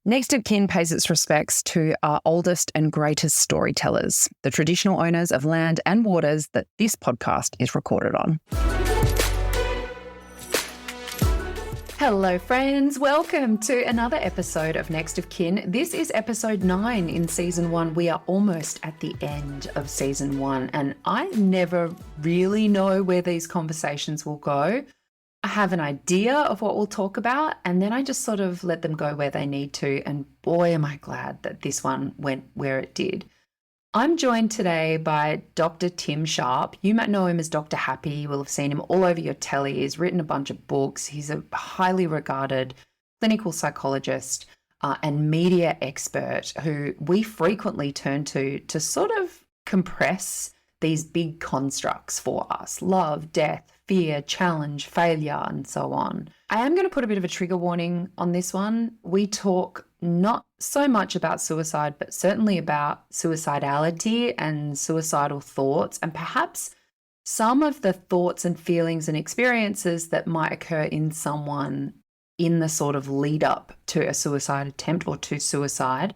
Next of kin pays its respects to our oldest and greatest storytellers, the traditional owners of land and waters that this podcast is recorded on. Hello, friends. Welcome to another episode of Next of Kin. This is episode 9 in season 1. We are almost at the end of season 1, and I never really know where these conversations will go. I have an idea of what we'll talk about, and then I just sort of let them go where they need to. And boy, am I glad that this one went where it did. I'm joined today by Dr. Tim Sharp. You might know him as Dr. Happy. You will have seen him all over your telly. He's written a bunch of books. He's a highly regarded clinical psychologist and media expert who we frequently turn to sort of compress these big constructs for us: love, death, fear, challenge, failure, and so on. I am going to put a bit of a trigger warning on this one. We talk not so much about suicide, but certainly about suicidality and suicidal thoughts, and perhaps some of the thoughts and feelings and experiences that might occur in someone in the sort of lead up to a suicide attempt or to suicide.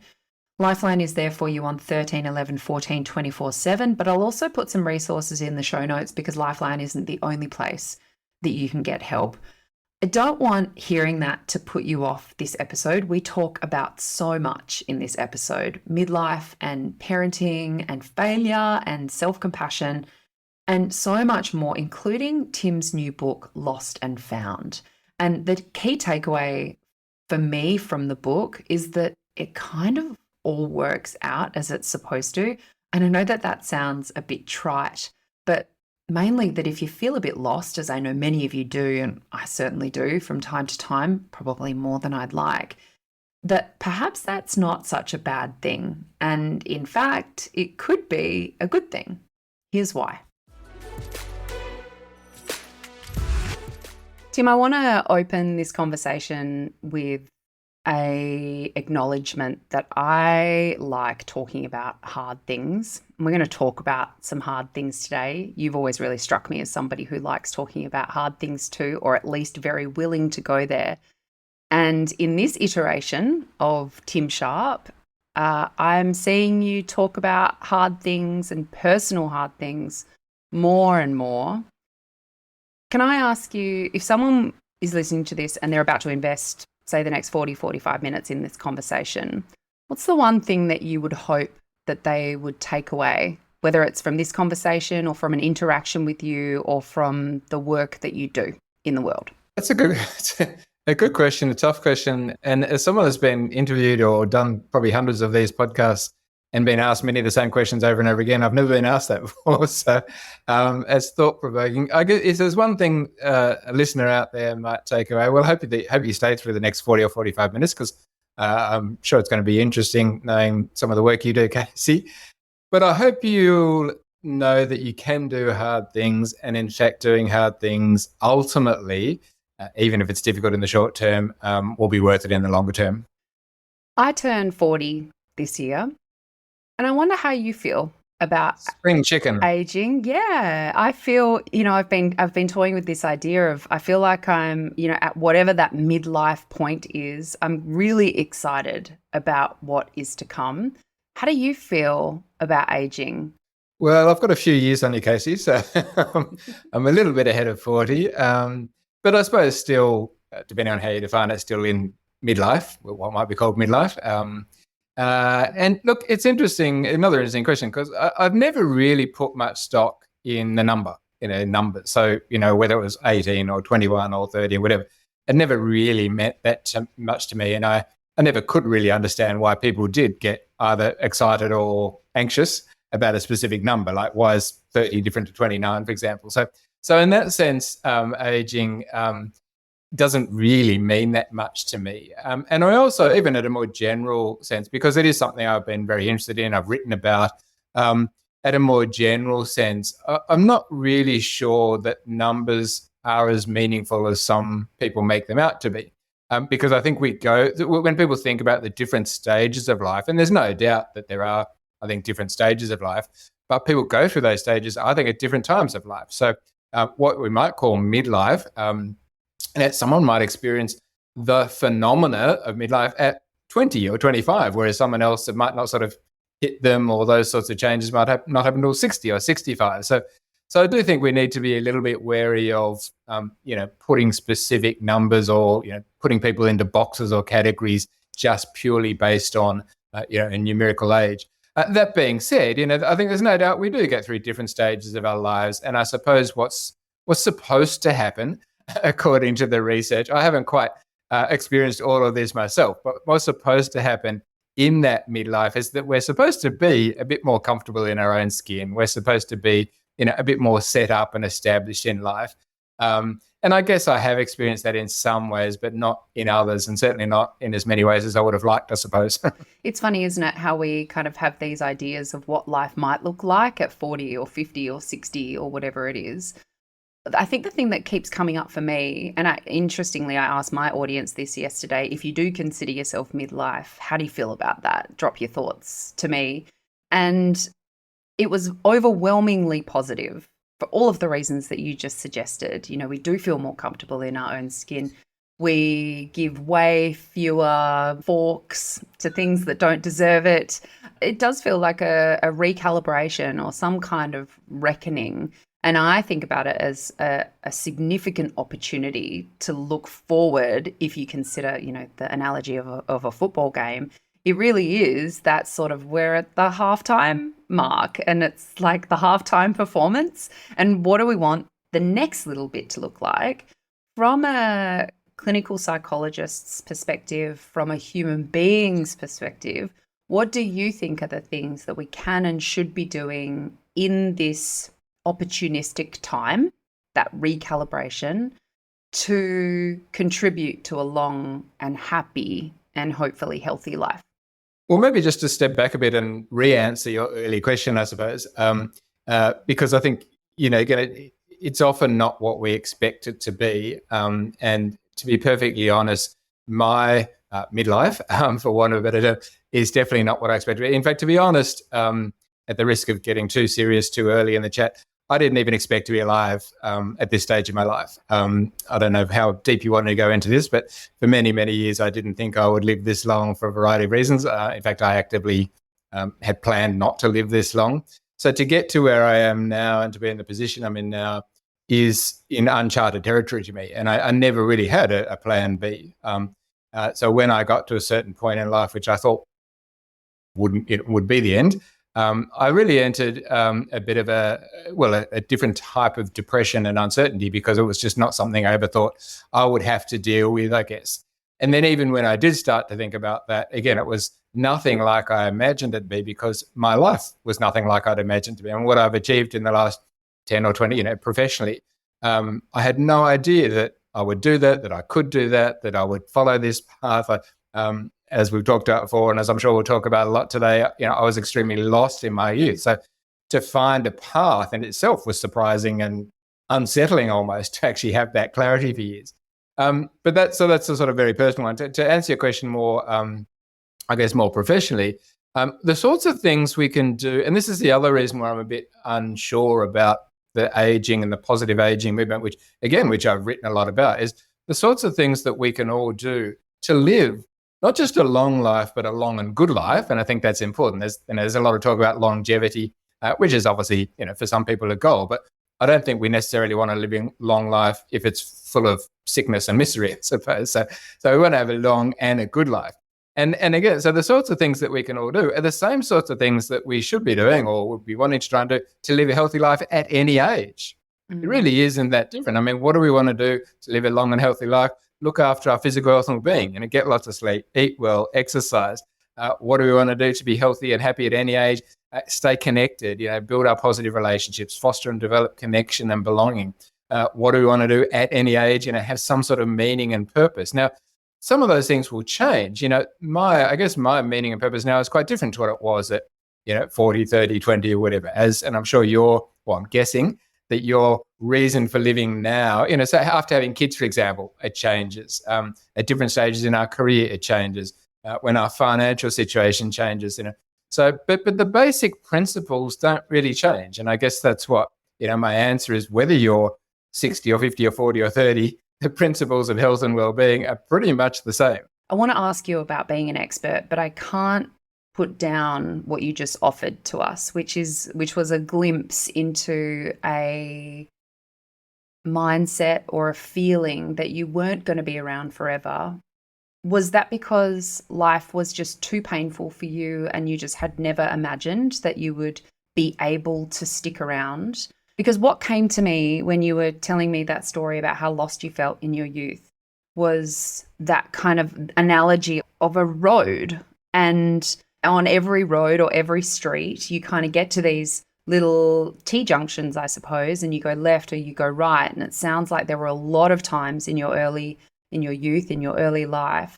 Lifeline is there for you on 13, 11, 14, 24/7, but I'll also put some resources in the show notes because Lifeline isn't the only place that you can get help. I don't want hearing that to put you off this episode. We talk about so much in this episode: midlife and parenting and failure and self-compassion and so much more, including Tim's new book, Lost and Found. And the key takeaway for me from the book is that it kind of all works out as it's supposed to. And I know that that sounds a bit trite, but mainly that if you feel a bit lost, as I know many of you do, and I certainly do from time to time, probably more than I'd like, that perhaps that's not such a bad thing. And in fact, it could be a good thing. Here's why. Tim, I want to open this conversation with a acknowledgement that I like talking about hard things. We're going to talk about some hard things today. You've always really struck me as somebody who likes talking about hard things too, or at least very willing to go there. And in this iteration of Tim Sharp, I'm seeing you talk about hard things and personal hard things more and more. Can I ask you, if someone is listening to this and they're about to invest, say, the next 40, 45 minutes in this conversation, what's the one thing that you would hope that they would take away, whether it's from this conversation or from an interaction with you or from the work that you do in the world? That's a good question, a tough question. And as someone that's been interviewed or done probably hundreds of these podcasts and been asked many of the same questions over and over again, I've never been asked that before. So it's thought-provoking. I guess if there's one thing a listener out there might take away, well, hope you stay through the next 40 or 45 minutes because I'm sure it's going to be interesting knowing some of the work you do, Casey. But I hope you'll know that you can do hard things, and in fact doing hard things ultimately, even if it's difficult in the short term, will be worth it in the longer term. I turned 40 this year. And I wonder how you feel about spring chicken aging. Yeah, I feel, I've been toying with this idea of, I feel like I'm, at whatever that midlife point is, I'm really excited about what is to come. How do you feel about aging? Well, I've got a few years on you, Casey, so I'm a little bit ahead of 40. But I suppose still, depending on how you define it, still in midlife, what might be called midlife. And look, it's interesting, another interesting question, because I've never really put much stock in the numbers. So, whether it was 18 or 21 or 30 or whatever, it never really meant that much to me. And I never could really understand why people did get either excited or anxious about a specific number, like why is 30 different to 29, for example. So in that sense, aging doesn't really mean that much to me. And I also, even at a more general sense, because it is something I've been very interested in, I've written about, at a more general sense, I'm not really sure that numbers are as meaningful as some people make them out to be. Because I think when people think about the different stages of life, and there's no doubt that there are, I think, different stages of life, but people go through those stages, I think, at different times of life. So what we might call midlife, that someone might experience the phenomena of midlife at 20 or 25, whereas someone else that might not sort of hit them, or those sorts of changes might not happen until 60 or 65. So I do think we need to be a little bit wary of, putting specific numbers, or, putting people into boxes or categories just purely based on, a numerical age. That being said, I think there's no doubt we do get through different stages of our lives. And I suppose what's supposed to happen, according to the research, I haven't quite experienced all of this myself, but what's supposed to happen in that midlife is that we're supposed to be a bit more comfortable in our own skin. We're supposed to be, a bit more set up and established in life. And I guess I have experienced that in some ways, but not in others, and certainly not in as many ways as I would have liked, I suppose. It's funny, isn't it, how we kind of have these ideas of what life might look like at 40 or 50 or 60 or whatever it is. I think the thing that keeps coming up for me, and interestingly, I asked my audience this yesterday, if you do consider yourself midlife, how do you feel about that? Drop your thoughts to me. And it was overwhelmingly positive for all of the reasons that you just suggested. We do feel more comfortable in our own skin. We give way fewer forks to things that don't deserve it. It does feel like a recalibration or some kind of reckoning. And I think about it as a significant opportunity to look forward. If you consider, the analogy of a football game, it really is that sort of, we're at the halftime mark and it's like the halftime performance. And what do we want the next little bit to look like? From a clinical psychologist's perspective, from a human being's perspective, what do you think are the things that we can and should be doing in this opportunistic time, that recalibration, to contribute to a long and happy and hopefully healthy life? Well, maybe just to step back a bit and re-answer your earlier question, I suppose, because I think, again, it's often not what we expect it to be. And to be perfectly honest, my midlife, for want of a better term, is definitely not what I expected. In fact, to be honest, at the risk of getting too serious too early in the chat, I didn't even expect to be alive at this stage of my life. I don't know how deep you want to go into this, but for many, many years, I didn't think I would live this long for a variety of reasons. In fact, I actively had planned not to live this long. So to get to where I am now and to be in the position I'm in now is in uncharted territory to me. And I never really had a plan B. So when I got to a certain point in life, which I thought would be the end, I really entered a bit of a different type of depression and uncertainty, because it was just not something I ever thought I would have to deal with, I guess. And then even when I did start to think about that, again, it was nothing like I imagined it'd be, because my life was nothing like I'd imagined to be. And what I've achieved in the last 10 or 20, professionally, I had no idea that I would do that I could do that I would follow this path. As we've talked about before, and as I'm sure we'll talk about a lot today, I was extremely lost in my youth. So to find a path in itself was surprising and unsettling almost, to actually have that clarity for years. But that's a sort of very personal one. To answer your question more, I guess more professionally, the sorts of things we can do, and this is the other reason why I'm a bit unsure about the aging and the positive aging movement, which I've written a lot about, is the sorts of things that we can all do to live not just a long life, but a long and good life. And I think that's important. There's a lot of talk about longevity, which is obviously, for some people a goal, but I don't think we necessarily want to live a long life if it's full of sickness and misery, I suppose. So we want to have a long and a good life. And again, so the sorts of things that we can all do are the same sorts of things that we should be doing, or would be wanting to try and do, to live a healthy life at any age. It really isn't that different. I mean, what do we want to do to live a long and healthy life? Look after our physical health and well-being, get lots of sleep, eat well, exercise. What do we want to do to be healthy and happy at any age? Stay connected, build our positive relationships, foster and develop connection and belonging. What do we want to do at any age? Have some sort of meaning and purpose. Now, some of those things will change. My meaning and purpose now is quite different to what it was at, 40, 30, 20 or whatever. And I'm sure I'm guessing that your reason for living now, so after having kids, for example, it changes. At different stages in our career, it changes. When our financial situation changes, So, but the basic principles don't really change. And I guess that's what, my answer is, whether you're 60 or 50 or 40 or 30, the principles of health and well-being are pretty much the same. I want to ask you about being an expert, but I can't put down what you just offered to us, which was a glimpse into a mindset or a feeling that you weren't going to be around forever. Was that because life was just too painful for you and you just had never imagined that you would be able to stick around? Because what came to me when you were telling me that story about how lost you felt in your youth was that kind of analogy of a road. And on every road or every street, you kind of get to these little T-junctions, I suppose, and you go left or you go right. And it sounds like there were a lot of times in your youth, in your early life,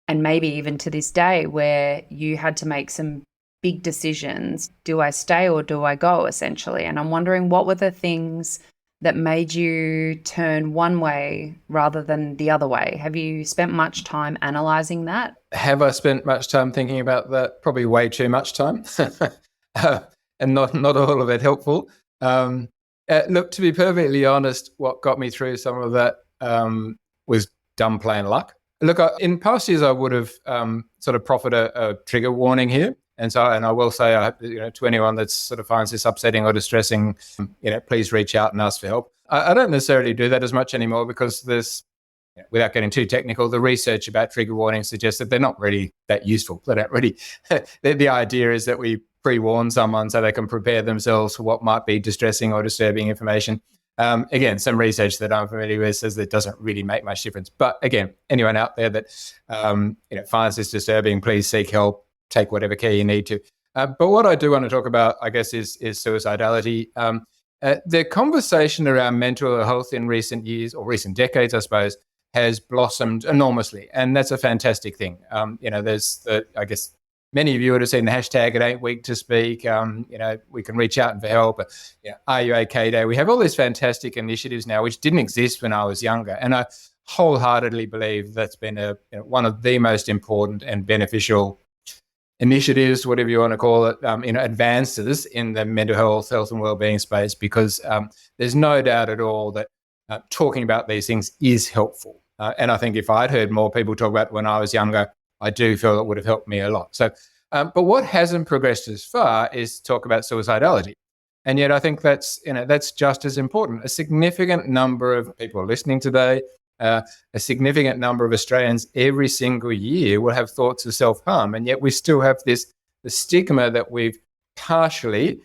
and maybe even to this day, where you had to make some big decisions. Do I stay or do I go, essentially? And I'm wondering, what were the things that made you turn one way rather than the other way? Have you spent much time analysing that? Have I spent much time thinking about that? Probably way too much time, and not all of it helpful. Look, to be perfectly honest, what got me through some of that was dumb plain luck. Look, in past years, I would have sort of proffered a trigger warning here. And I will say, to anyone that sort of finds this upsetting or distressing, please reach out and ask for help. I don't necessarily do that as much anymore because there's, without getting too technical, the research about trigger warnings suggests that they're not really that useful. They don't really. The idea is that we pre-warn someone so they can prepare themselves for what might be distressing or disturbing information. Again, some research that I'm familiar with says that it doesn't really make much difference. But again, anyone out there that finds this disturbing, please seek help. Take whatever care you need to. But what I do want to talk about, I guess, is suicidality. The conversation around mental health in recent years, or recent decades, I suppose, has blossomed enormously. And that's a fantastic thing. There's, I guess, many of you would have seen the hashtag "It Ain't Weak to Speak." We can reach out for help. Are You OK Day? We have all these fantastic initiatives now, which didn't exist when I was younger. And I wholeheartedly believe that's been one of the most important and beneficial initiatives, whatever you want to call it, advances in the mental health and wellbeing space, because there's no doubt at all that talking about these things is helpful. And I think if I'd heard more people talk about it when I was younger, I do feel it would have helped me a lot. So, but what hasn't progressed as far is talk about suicidality. And yet I think that's just as important. A significant number of people listening today, a significant number of Australians every single year will have thoughts of self-harm, and yet we still have the stigma that we've partially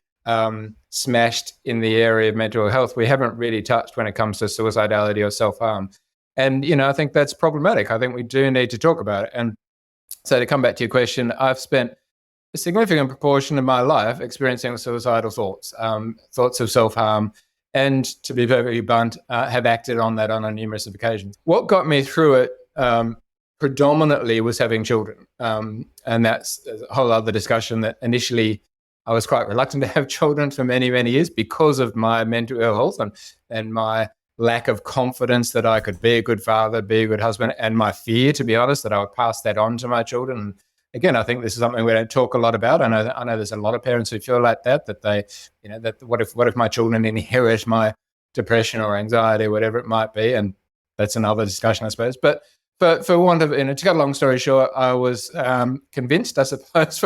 smashed in the area of mental health. We haven't really touched when it comes to suicidality or self-harm. And, I think that's problematic. I think we do need to talk about it. And so to come back to your question, I've spent a significant proportion of my life experiencing suicidal thoughts, thoughts of self-harm, and to be perfectly blunt, have acted on that on numerous occasions. What got me through it predominantly was having children. And that's a whole other discussion that initially I was quite reluctant to have children for many, many years because of my mental health and my lack of confidence that I could be a good father, be a good husband, and my fear, to be honest, that I would pass that on to my children. And again, I think this is something we don't talk a lot about. I know there's a lot of parents who feel like that they, that what if my children inherit my depression or anxiety, whatever it might be, and that's another discussion, I suppose. But for want of, to cut a long story short, I was convinced, I suppose,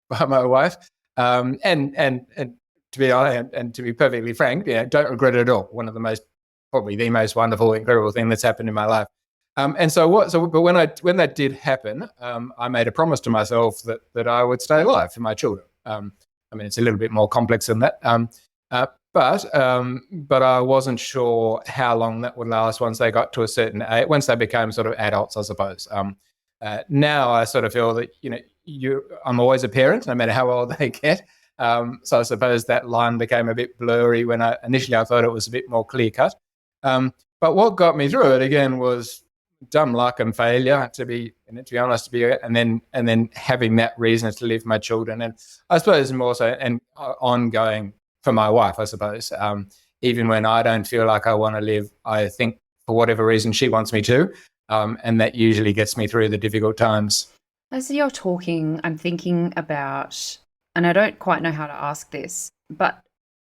by my wife, and to be honest, and to be perfectly frank, don't regret it at all. One of probably the most wonderful, incredible thing that's happened in my life. But when that did happen, I made a promise to myself that I would stay alive for my children. It's a little bit more complex than that. But I wasn't sure how long that would last once they got to a certain age, once they became sort of adults, I suppose. Now I sort of feel that, I'm always a parent, no matter how old they get. So I suppose that line became a bit blurry when initially I thought it was a bit more clear cut. But what got me through it again was dumb luck and failure, to be honest, and then having that reason to live my children, and I suppose more so and ongoing for my wife, I suppose. Even when I don't feel like I want to live, I think for whatever reason she wants me to, and that usually gets me through the difficult times. As you're talking, I'm thinking about, and I don't quite know how to ask this, but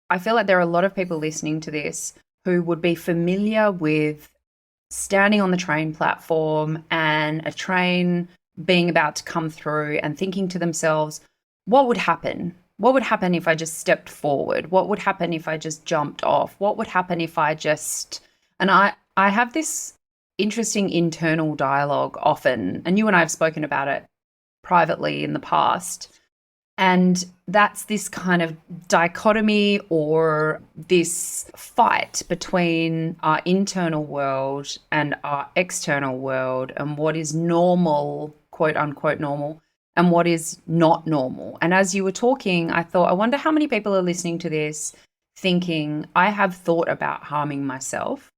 I feel like there are a lot of people listening to this who would be familiar with standing on the train platform and and a train being about to come through and thinking to themselves, what would happen? What would happen if I just stepped forward? What would happen if I just jumped off? What would happen if I just... And I have this interesting internal dialogue often, and you and I have spoken about it privately in the past. And that's this kind of dichotomy or this fight between our internal world and our external world, and what is normal, quote unquote normal, and what is not normal. And as you were talking, I thought, I wonder how many people are listening to this thinking, I have thought about harming myself.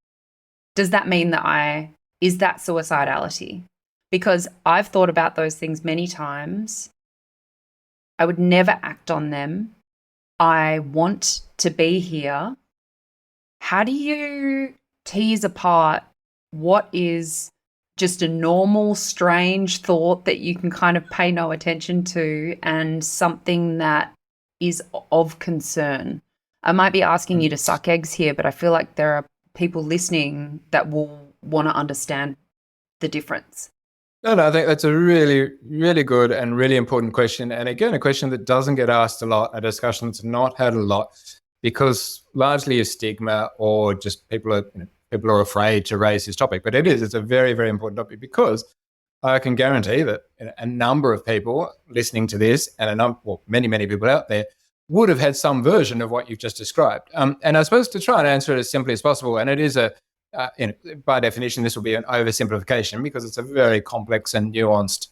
Does that mean that is that suicidality? Because I've thought about those things many times. I would never act on them. I want to be here. How do you tease apart what is just a normal, strange thought that you can kind of pay no attention to and something that is of concern? I might be asking you to suck eggs here, but I feel like there are people listening that will want to understand the difference. No, I think that's a really, really good and really important question. And again, a question that doesn't get asked a lot, a discussion that's not had a lot, because largely of stigma or just people are afraid to raise this topic. But it's a very, very important topic, because I can guarantee that a number of people listening to this, and many, many people out there, would have had some version of what you've just described. And I suppose to try and answer it as simply as possible, and it is by definition, this will be an oversimplification because it's a very complex and nuanced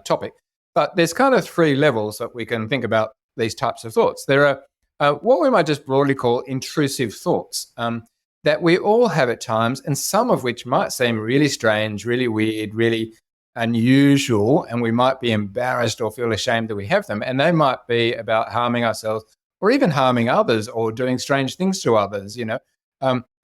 topic. But there's kind of three levels that we can think about these types of thoughts. There are what we might just broadly call intrusive thoughts that we all have at times, and some of which might seem really strange, really weird, really unusual, and we might be embarrassed or feel ashamed that we have them. And they might be about harming ourselves or even harming others or doing strange things to others,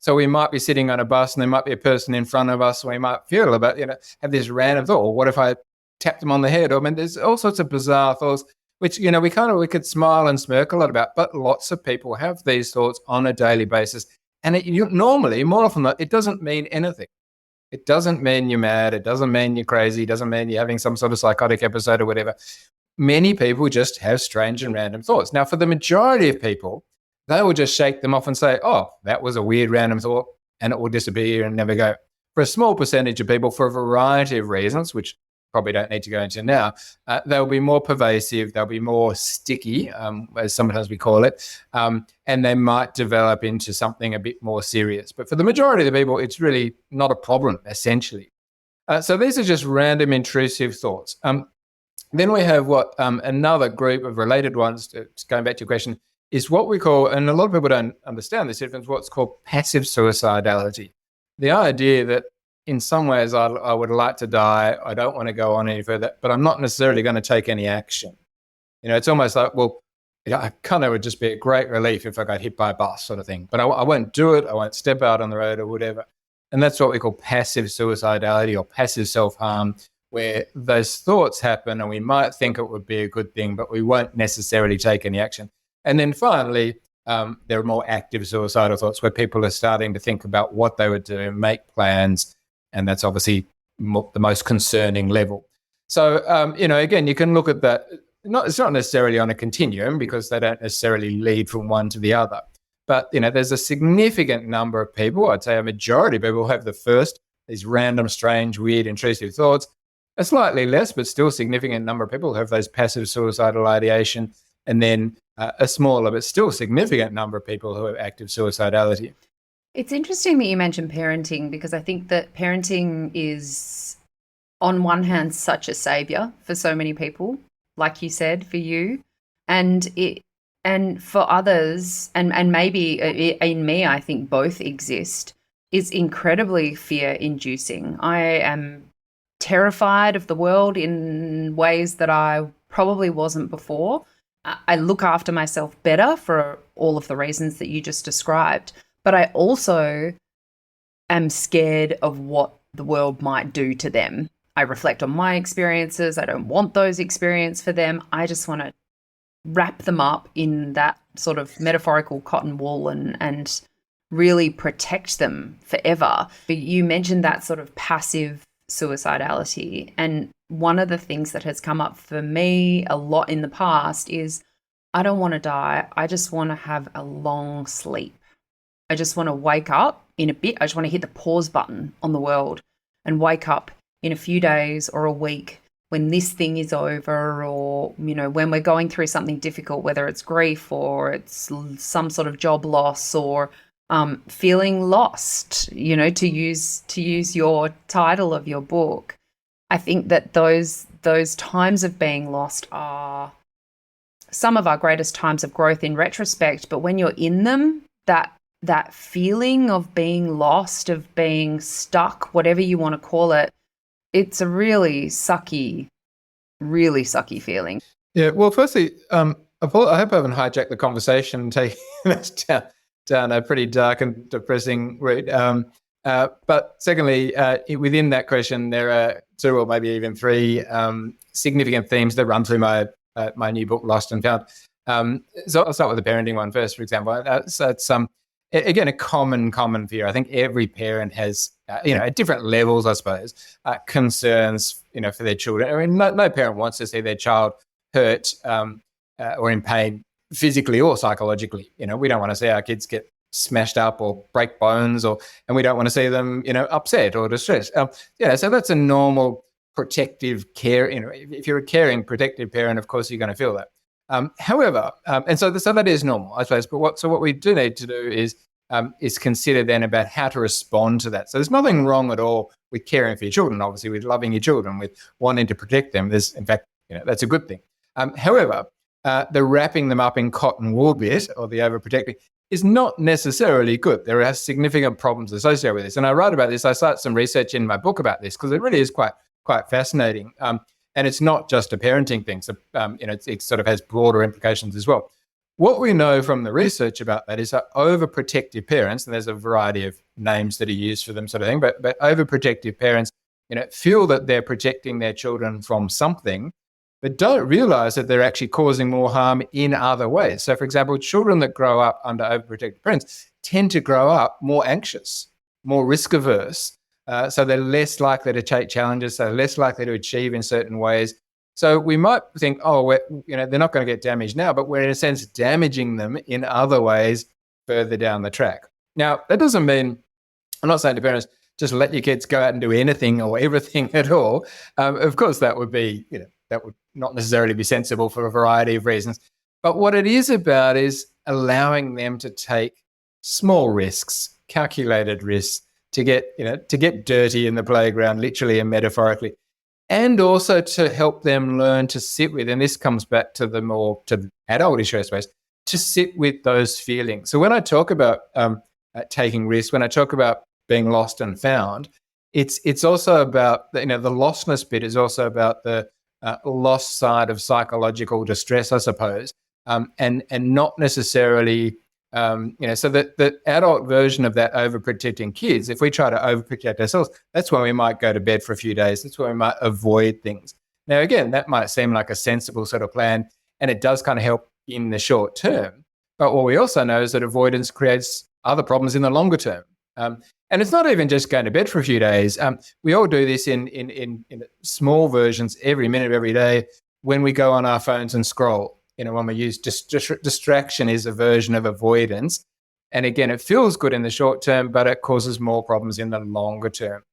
So we might be sitting on a bus and there might be a person in front of us, and we might feel about, have this random thought, or what if I tap them on the head? There's all sorts of bizarre thoughts, which, we could smile and smirk a lot about, but lots of people have these thoughts on a daily basis. And normally, more often than not, it doesn't mean anything. It doesn't mean you're mad. It doesn't mean you're crazy. It doesn't mean you're having some sort of psychotic episode or whatever. Many people just have strange and random thoughts. Now, for the majority of people, they will just shake them off and say, oh, that was a weird random thought, and it will disappear and never go. For a small percentage of people, for a variety of reasons, which probably don't need to go into now, they'll be more pervasive, they'll be more sticky, as sometimes we call it, and they might develop into something a bit more serious. But for the majority of the people, it's really not a problem, essentially. So these are just random intrusive thoughts. Then we have what another group of related ones, going back to your question, is what we call, and a lot of people don't understand this difference, what's called passive suicidality. The idea that in some ways I would like to die, I don't want to go on any further, but I'm not necessarily going to take any action. It's almost like, I kind of would just be a great relief if I got hit by a bus sort of thing, but I won't do it, I won't step out on the road or whatever. And that's what we call passive suicidality or passive self-harm, where those thoughts happen and we might think it would be a good thing, but we won't necessarily take any action. And then finally, there are more active suicidal thoughts where people are starting to think about what they would do, make plans, and that's obviously the most concerning level. So, again, you can look at that. It's not necessarily on a continuum because they don't necessarily lead from one to the other. But, there's a significant number of people, I'd say a majority of people have the first, these random, strange, weird, intrusive thoughts. A slightly less, but still significant number of people have those passive suicidal ideation. And then a smaller but still significant number of people who have active suicidality. It's interesting that you mentioned parenting, because I think that parenting is, on one hand, such a savior for so many people, like you said, for you, and for others, and maybe in me, I think both exist, is incredibly fear-inducing. I am terrified of the world in ways that I probably wasn't before. I look after myself better for all of the reasons that you just described, but I also am scared of what the world might do to them. I reflect on my experiences. I don't want those experiences for them. I just want to wrap them up in that sort of metaphorical cotton wool and really protect them forever. But you mentioned that sort of passive suicidality. And one of the things that has come up for me a lot in the past is I don't want to die. I just want to have a long sleep. I just want to wake up in a bit. I just want to hit the pause button on the world and wake up in a few days or a week when this thing is over, or, when we're going through something difficult, whether it's grief or it's some sort of job loss or feeling lost, to use your title of your book. I think that those times of being lost are some of our greatest times of growth in retrospect. But when you're in them, that feeling of being lost, of being stuck, whatever you want to call it, it's a really sucky feeling. Yeah. Well, firstly, I hope I haven't hijacked the conversation and taken us down a pretty dark and depressing route. But secondly, within that question, there are two or maybe even three significant themes that run through my new book, Lost and Found. So I'll start with the parenting one first, for example. So it's again a common fear. I think every parent has, at different levels, I suppose, concerns, for their children. I mean, no parent wants to see their child hurt or in pain, physically or psychologically. We don't want to see our kids get smashed up or break bones, and we don't want to see them, upset or distressed. So that's a normal protective care. If you're a caring, protective parent, of course you're going to feel that. However, and so that is normal, I suppose. But what we do need to do is consider then about how to respond to that. So there's nothing wrong at all with caring for your children. Obviously, with loving your children, with wanting to protect them. There's, in fact, that's a good thing. However, the wrapping them up in cotton wool bit, or the overprotecting, is not necessarily good. There are significant problems associated with this, and I write about this. I start some research in my book about this because it really is quite fascinating. And it's not just a parenting thing. So, it sort of has broader implications as well. What we know from the research about that is that overprotective parents, and there's a variety of names that are used for them, sort of thing, but overprotective parents, feel that they're protecting their children from something, but don't realize that they're actually causing more harm in other ways. So, for example, children that grow up under overprotective parents tend to grow up more anxious, more risk averse. So they're less likely to take challenges, so less likely to achieve in certain ways. So we might think, they're not going to get damaged now, but we're in a sense damaging them in other ways further down the track. Now, that doesn't mean, I'm not saying to parents, just let your kids go out and do anything or everything at all. Of course, that would be, that would not necessarily be sensible for a variety of reasons. But what it is about is allowing them to take small risks, calculated risks, to get dirty in the playground, literally and metaphorically, and also to help them learn to sit with, and this comes back to the adult issue, I suppose, to sit with those feelings. So when I talk about taking risks, when I talk about being lost and found, it's also about, the lostness bit is also about the lost side of psychological distress, I suppose, and not necessarily. So the adult version of that overprotecting kids, if we try to overprotect ourselves, that's when we might go to bed for a few days. That's when we might avoid things. Now, again, that might seem like a sensible sort of plan, and it does kind of help in the short term. But what we also know is that avoidance creates other problems in the longer term. And it's not even just going to bed for a few days. We all do this in small versions every minute of every day when we go on our phones and scroll. When we use distraction is a version of avoidance. And again, it feels good in the short term, but it causes more problems in the longer term.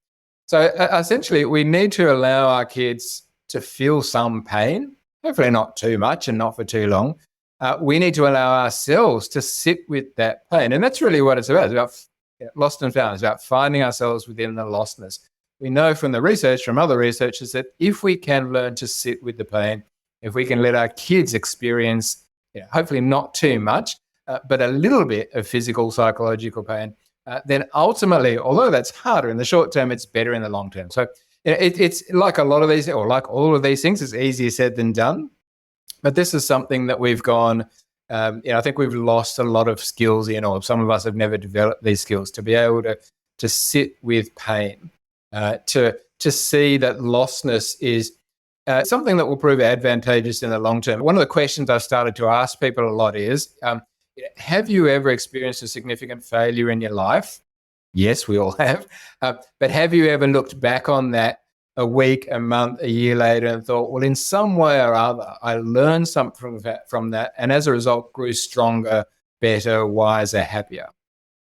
So essentially, we need to allow our kids to feel some pain, hopefully not too much and not for too long. We need to allow ourselves to sit with that pain. And that's really what it's about. It's about lost and found. It's about finding ourselves within the lostness. We know from the research, from other researchers, that if we can learn to sit with the pain, if we can let our kids experience, hopefully not too much, but a little bit of physical, psychological pain, then ultimately, although that's harder in the short term, it's better in the long term. So it's like a lot of these, or like all of these things, it's easier said than done. But this is something that we've gone, I think we've lost a lot of skills in, or some of us have never developed these skills to be able to sit with pain, to see that lostness is something that will prove advantageous in the long term. One of the questions I've started to ask people a lot is, have you ever experienced a significant failure in your life? Yes, we all have. But have you ever looked back on that a week, a month, a year later and thought, well, in some way or other, I learned something from that. And as a result, grew stronger, better, wiser, happier.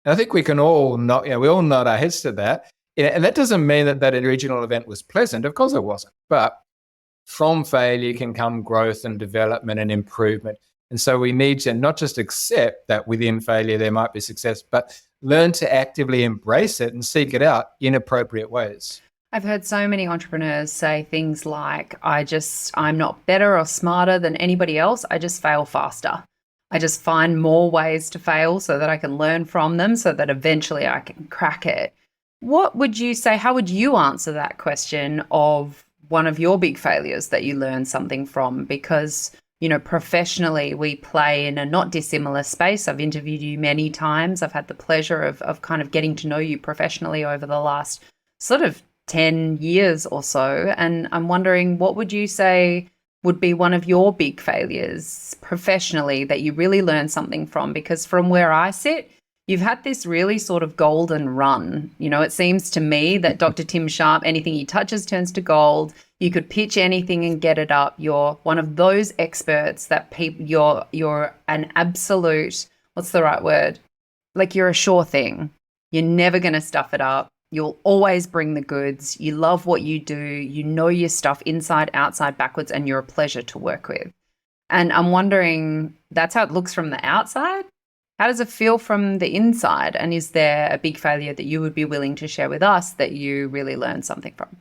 And I think we can all we all nod our heads to that. And that doesn't mean that original event was pleasant. Of course it wasn't. But from failure can come growth and development and improvement. And so we need to not just accept that within failure there might be success, but learn to actively embrace it and seek it out in appropriate ways. I've heard so many entrepreneurs say things like, I'm not better or smarter than anybody else. I just fail faster. I just find more ways to fail so that I can learn from them so that eventually I can crack it. What would you say, how would you answer that question of one of your big failures that you learned something from? Because, professionally, we play in a not dissimilar space. I've interviewed you many times. I've had the pleasure of kind of getting to know you professionally over the last sort of 10 years or so. And I'm wondering, what would you say would be one of your big failures professionally that you really learned something from? Because from where I sit, you've had this really sort of golden run. It seems to me that Dr. Tim Sharp, anything he touches turns to gold. You could pitch anything and get it up. You're one of those experts that you're an absolute, what's the right word? Like you're a sure thing. You're never going to stuff it up. You'll always bring the goods. You love what you do. You know your stuff inside, outside, backwards, and you're a pleasure to work with. And I'm wondering, that's how it looks from the outside. How does it feel from the inside? And is there a big failure that you would be willing to share with us that you really learned something from?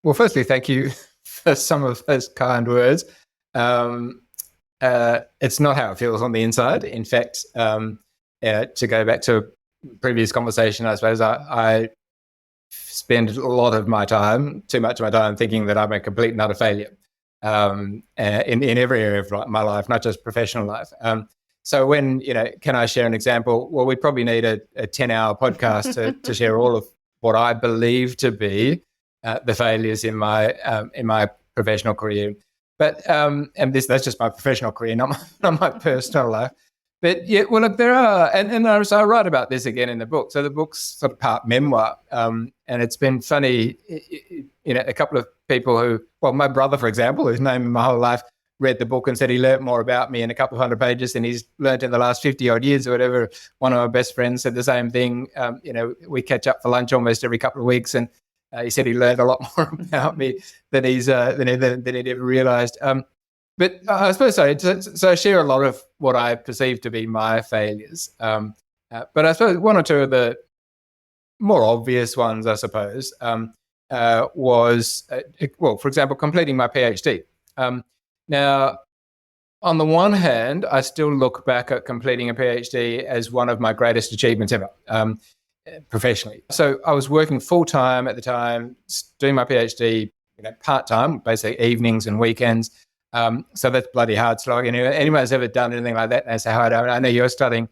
Well, firstly, thank you for some of those kind words. It's not how it feels on the inside. In fact, to go back to a previous conversation, I suppose I spend a lot of my time, too much of my time, thinking that I'm a complete and utter failure in every area of my life, not just professional life. So when, can I share an example? Well, we probably need a 10-hour podcast to share all of what I believe to be the failures in my professional career. But and that's just my professional career, not my personal life. But yeah, well, look, there are, and I write about this again in the book. So the book's sort of part memoir, and it's been funny. A couple of people who, well, my brother, for example, who's known me my whole life, read the book and said he learnt more about me in a couple of hundred pages than he's learnt in the last 50 odd years or whatever. One of my best friends said the same thing. We catch up for lunch almost every couple of weeks, and he said he learned a lot more about me than he'd ever realised. But I suppose so I share a lot of what I perceive to be my failures. But I suppose one or two of the more obvious ones, I suppose, was, for example, completing my PhD. Now, on the one hand, I still look back at completing a PhD as one of my greatest achievements ever, professionally. So I was working full-time at the time, doing my PhD part-time, basically evenings and weekends. So that's bloody hard slog. Anyone who's ever done anything like that, they say, I know you're studying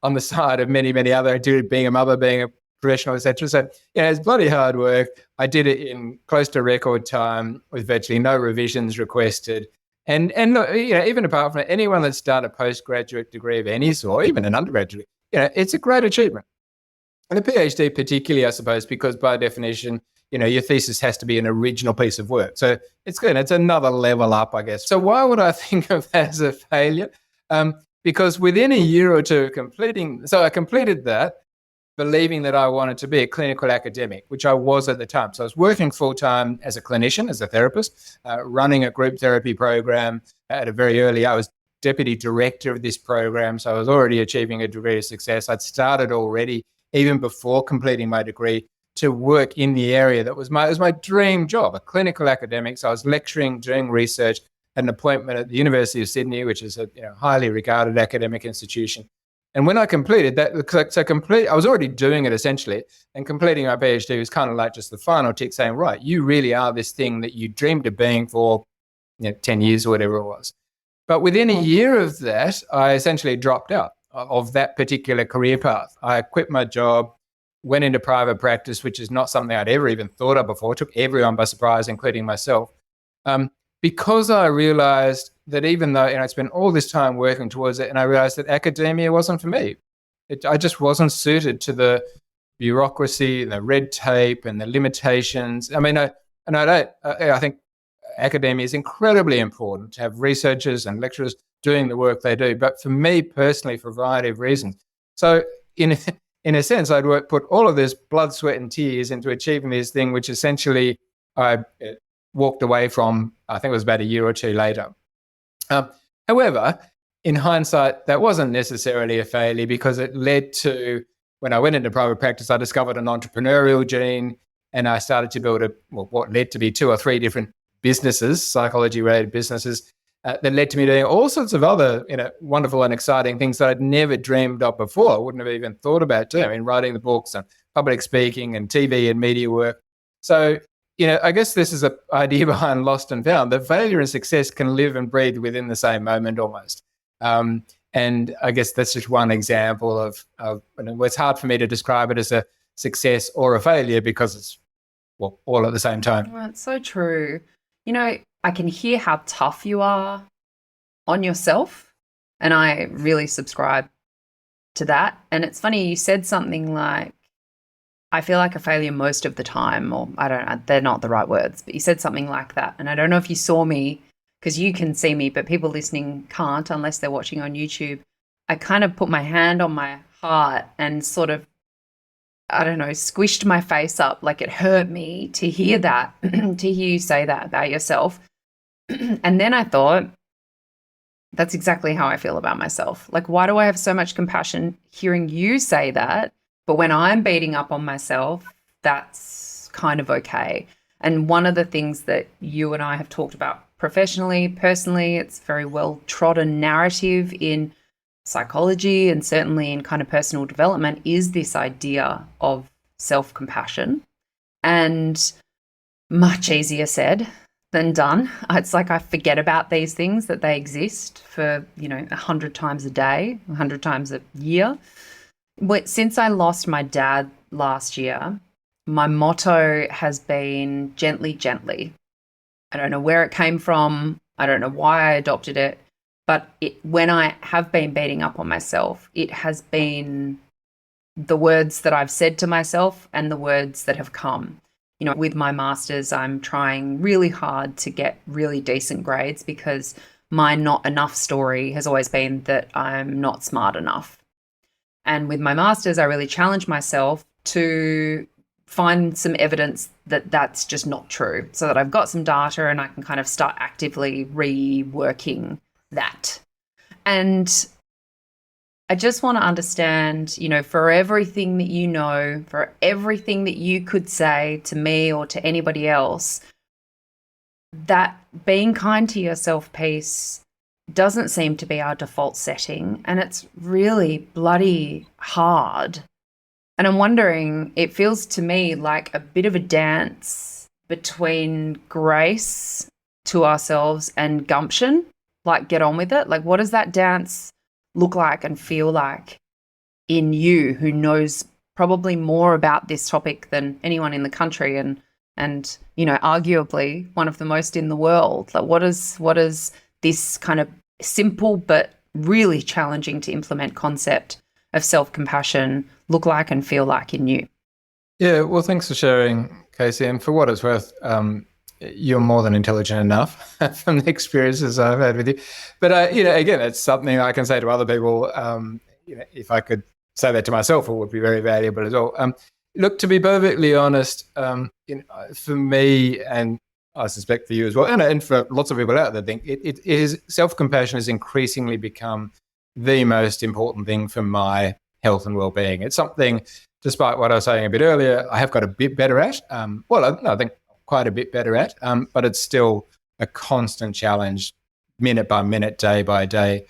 on the side of many, many other, being a mother, being a professional, etc. So, it's bloody hard work. I did it in close to record time with virtually no revisions requested. And look, even apart from it, anyone that's done a postgraduate degree of any sort, even an undergraduate, it's a great achievement. And a PhD particularly, I suppose, because by definition, your thesis has to be an original piece of work. So it's good. It's another level up, I guess. So why would I think of that as a failure? Because within a year or two of completing, so I completed that, believing that I wanted to be a clinical academic, which I was at the time. So I was working full-time as a clinician, as a therapist, running a group therapy program at a very early, I was deputy director of this program. So I was already achieving a degree of success. I'd started already, even before completing my degree, to work in the area that was my dream job, a clinical academic. So I was lecturing, doing research, at an appointment at the University of Sydney, which is a highly regarded academic institution. And when I completed that, I was already doing it essentially, and completing my PhD was kind of like just the final tick saying, right, you really are this thing that you dreamed of being for 10 years or whatever it was. But within a year of that, I essentially dropped out of that particular career path. I quit my job, went into private practice, which is not something I'd ever even thought of before. It took everyone by surprise, including myself. Because I realized that even though I spent all this time working towards it, and I realized that academia wasn't for me. I just wasn't suited to the bureaucracy and the red tape and the limitations. I mean, And I think academia is incredibly important to have researchers and lecturers doing the work they do. But for me personally, for a variety of reasons. So in a sense, I'd put all of this blood, sweat and tears into achieving this thing, which essentially I walked away from, I think it was about a year or two later. However, in hindsight, that wasn't necessarily a failure, because it led to, when I went into private practice, I discovered an entrepreneurial gene, and I started to build what led to be 2 or 3 different businesses, psychology-related businesses, that led to me doing all sorts of other, wonderful and exciting things that I'd never dreamed of before. I wouldn't have even thought about doing. I mean, writing the books and public speaking and TV and media work. So, I guess this is an idea behind Lost and Found, that failure and success can live and breathe within the same moment almost. And I guess that's just one example of it's hard for me to describe it as a success or a failure, because it's all at the same time. Well, it's so true. I can hear how tough you are on yourself, and I really subscribe to that. And it's funny, you said something like, I feel like a failure most of the time, or I don't know, they're not the right words, but you said something like that. And I don't know if you saw me, because you can see me, but people listening can't unless they're watching on YouTube. I kind of put my hand on my heart and sort of, I don't know, squished my face up. Like, it hurt me to hear that, to hear you say that about yourself. And then I thought, that's exactly how I feel about myself. Like, why do I have so much compassion hearing you say that? But when I'm beating up on myself, that's kind of okay. And one of the things that you and I have talked about professionally, personally, it's very well trodden narrative in psychology and certainly in kind of personal development, is this idea of self-compassion. And much easier said than done. It's like I forget about these things, that they exist, for 100 times a day, 100 times a year. Since I lost my dad last year, my motto has been gently, gently. I don't know where it came from. I don't know why I adopted it. But when I have been beating up on myself, it has been the words that I've said to myself and the words that have come. With my master's, I'm trying really hard to get really decent grades, because my not enough story has always been that I'm not smart enough. And with my master's, I really challenged myself to find some evidence that that's just not true, so that I've got some data and I can kind of start actively reworking that. And I just want to understand, for everything that you know, for everything that you could say to me or to anybody else, that being kind to yourself piece doesn't seem to be our default setting. And it's really bloody hard. And I'm wondering, it feels to me like a bit of a dance between grace to ourselves and gumption, like get on with it. Like, what does that dance look like and feel like in you, who knows probably more about this topic than anyone in the country and arguably one of the most in the world? Like, what is this kind of simple but really challenging to implement concept of self-compassion look like and feel like in you? Yeah, well, thanks for sharing, Casey. And for what it's worth, you're more than intelligent enough from the experiences I've had with you. But, again, it's something I can say to other people. If I could say that to myself, it would be very valuable as well. Look, to be perfectly honest, for me, and I suspect for you as well, and for lots of people out there, I think it is, self-compassion has increasingly become the most important thing for my health and well-being. It's something, despite what I was saying a bit earlier, I have got a bit better at. I think quite a bit better at, but it's still a constant challenge, minute by minute, day by day.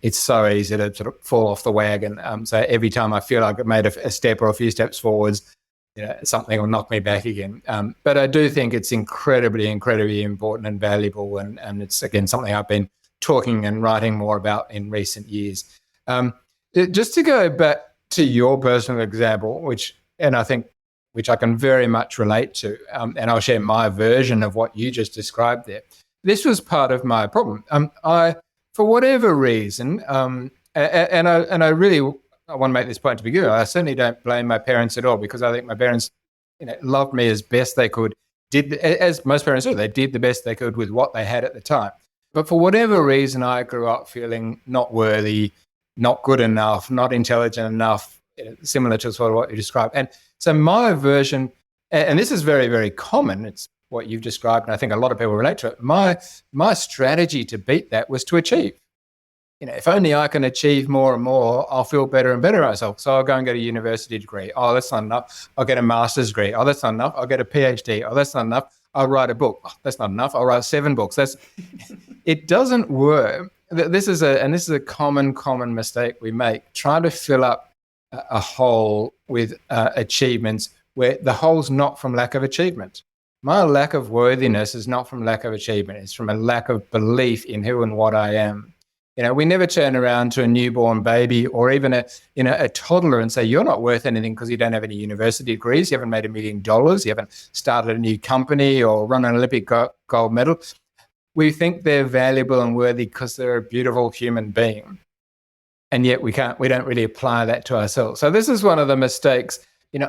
It's so easy to sort of fall off the wagon. So every time I feel like I've made a step or a few steps forwards, something will knock me back again. But I do think it's incredibly, incredibly important and valuable. And it's, again, something I've been talking and writing more about in recent years. Just to go back to your personal example, which I can very much relate to, and I'll share my version of what you just described there. This was part of my problem. For whatever reason, and I really want to make this point to begin with, I certainly don't blame my parents at all, because I think my parents loved me as best they could did, as most parents do, they did the best they could with what they had at the time. But for whatever reason, I grew up feeling not worthy, not good enough, not intelligent enough, similar to sort of what you described. And so my version, and this is very, very common, it's what you've described, and I think a lot of people relate to it. My strategy to beat that was to achieve. If only I can achieve more and more, I'll feel better and better myself. So I'll go and get a university degree. Oh, that's not enough. I'll get a master's degree. Oh, that's not enough. I'll get a PhD. Oh, that's not enough. I'll write a book. Oh, that's not enough. I'll write 7 books. It doesn't work. This is a common mistake we make. Trying to fill up a hole with achievements where the hole's not from lack of achievement. My lack of worthiness is not from lack of achievement. It's from a lack of belief in who and what I am. We never turn around to a newborn baby or even a toddler and say, you're not worth anything because you don't have any university degrees, you haven't made $1 million, you haven't started a new company or run an Olympic gold medal. We think they're valuable and worthy because they're a beautiful human being. And yet we don't really apply that to ourselves. So this is one of the mistakes.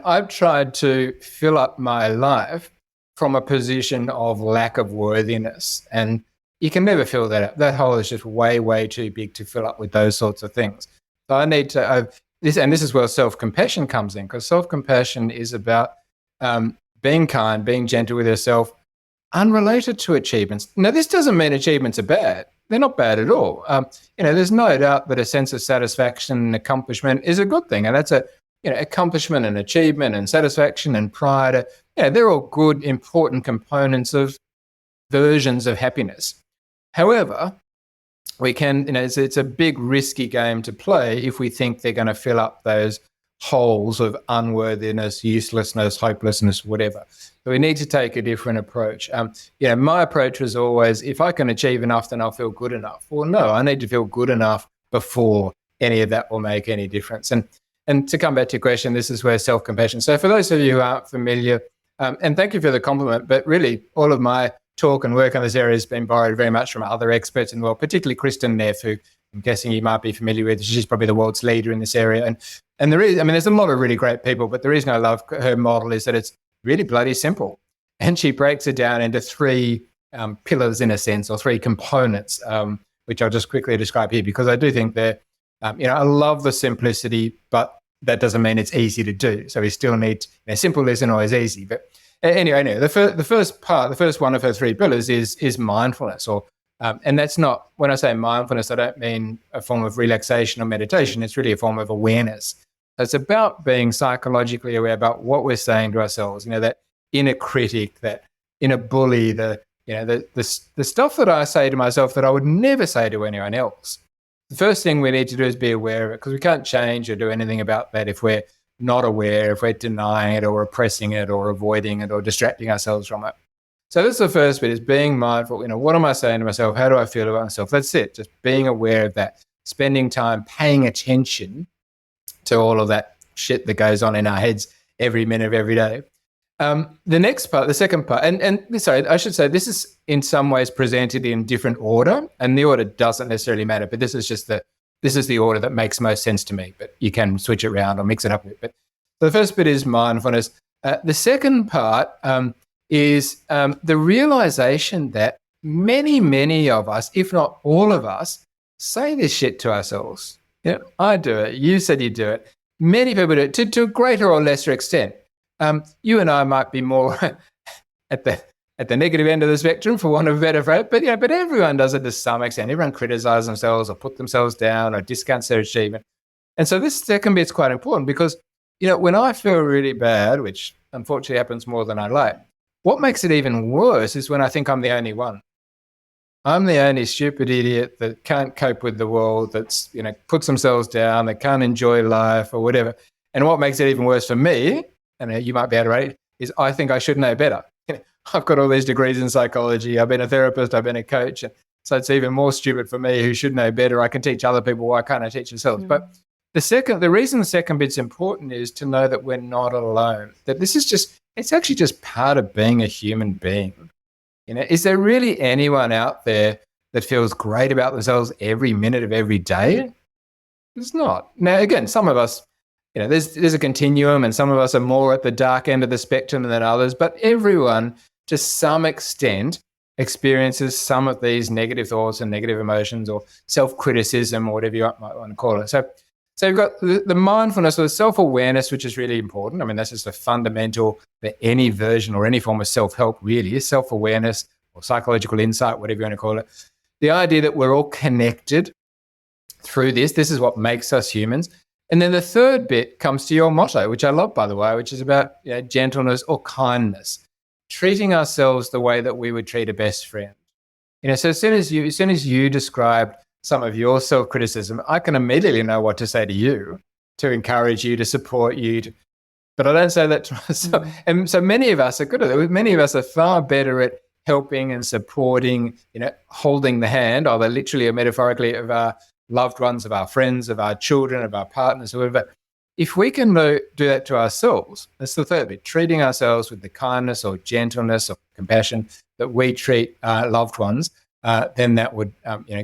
I've tried to fill up my life from a position of lack of worthiness, and you can never fill that up. That hole is just way, way too big to fill up with those sorts of things. So I need to, this is where self-compassion comes in, because self-compassion is about being kind, being gentle with yourself, unrelated to achievements. Now, this doesn't mean achievements are bad. They're not bad at all. There's no doubt that a sense of satisfaction and accomplishment is a good thing. And that's accomplishment and achievement and satisfaction and pride. They're all good, important components of versions of happiness. However, we can, it's a big risky game to play if we think they're going to fill up those holes of unworthiness, uselessness, hopelessness, whatever. So we need to take a different approach. My approach was always, if I can achieve enough, then I'll feel good enough. Well, no, I need to feel good enough before any of that will make any difference. And to come back to your question, this is where self-compassion. So for those of you who aren't familiar, and thank you for the compliment, but really all of my talk and work on this area has been borrowed very much from other experts in the world, particularly Kristen Neff, who I'm guessing you might be familiar with. She's probably the world's leader in this area. And there's a lot of really great people, but the reason I love her model is that it's really bloody simple. And she breaks it down into 3 pillars, in a sense, or 3 components, which I'll just quickly describe here, because I do think they're, I love the simplicity, but that doesn't mean it's easy to do. So we still need, simple isn't always easy. But anyway, the first one of her 3 pillars is mindfulness, and that's not, when I say mindfulness, I don't mean a form of relaxation or meditation. It's really a form of awareness. It's about being psychologically aware about what we're saying to ourselves. That inner critic, that inner bully, the stuff that I say to myself that I would never say to anyone else. The first thing we need to do is be aware of it, because we can't change or do anything about that if we're not aware, if we're denying it or repressing it or avoiding it or distracting ourselves from it. So that's the first bit, is being mindful. What am I saying to myself? How do I feel about myself? That's it. Just being aware of that, spending time paying attention to all of that shit that goes on in our heads every minute of every day. The next part, the second part, and sorry, I should say this is in some ways presented in different order, and the order doesn't necessarily matter, but this is the order that makes most sense to me, but you can switch it around or mix it up a bit. But the first bit is mindfulness. The second part is the realization that many of us, if not all of us, say this shit to ourselves. I do it. You said you do it. Many people do it to a greater or lesser extent. You and I might be more at the negative end of the spectrum, for want of a better phrase, but everyone does it to some extent. Everyone criticizes themselves or put themselves down or discounts their achievement. And so this second bit's quite important, because when I feel really bad, which unfortunately happens more than I like, what makes it even worse is when I think I'm the only one. I'm the only stupid idiot that can't cope with the world, that's puts themselves down, that can't enjoy life or whatever. And what makes it even worse for me, and you might be able to rate, is I think I should know better. I've got all these degrees in psychology. I've been a therapist. I've been a coach. So it's even more stupid for me, who should know better. I can teach other people. Why can't I teach myself? But the reason the second bit's important is to know that we're not alone, that it's actually just part of being a human being. Is there really anyone out there that feels great about themselves every minute of every day? There's not. Now, again, some of us, there's a continuum, and some of us are more at the dark end of the spectrum than others, but everyone, to some extent, experiences some of these negative thoughts and negative emotions or self-criticism or whatever you might want to call it. So you've got the mindfulness or the self-awareness, which is really important. I mean, that's just a fundamental for any version or any form of self-help, really, is self-awareness or psychological insight, whatever you want to call it. The idea that we're all connected through this. This is what makes us humans. And then the third bit comes to your motto, which I love, by the way, which is about gentleness or kindness, treating ourselves the way that we would treat a best friend. So as soon as you described some of your self-criticism, I can immediately know what to say to you, to encourage you, to support you. But I don't say that to myself. And so many of us are good at it. Many of us are far better at helping and supporting, holding the hand, either literally or metaphorically, of our loved ones, of our friends, of our children, of our partners, whoever. If we can do that to ourselves, that's the third bit, treating ourselves with the kindness or gentleness or compassion that we treat loved ones, then that would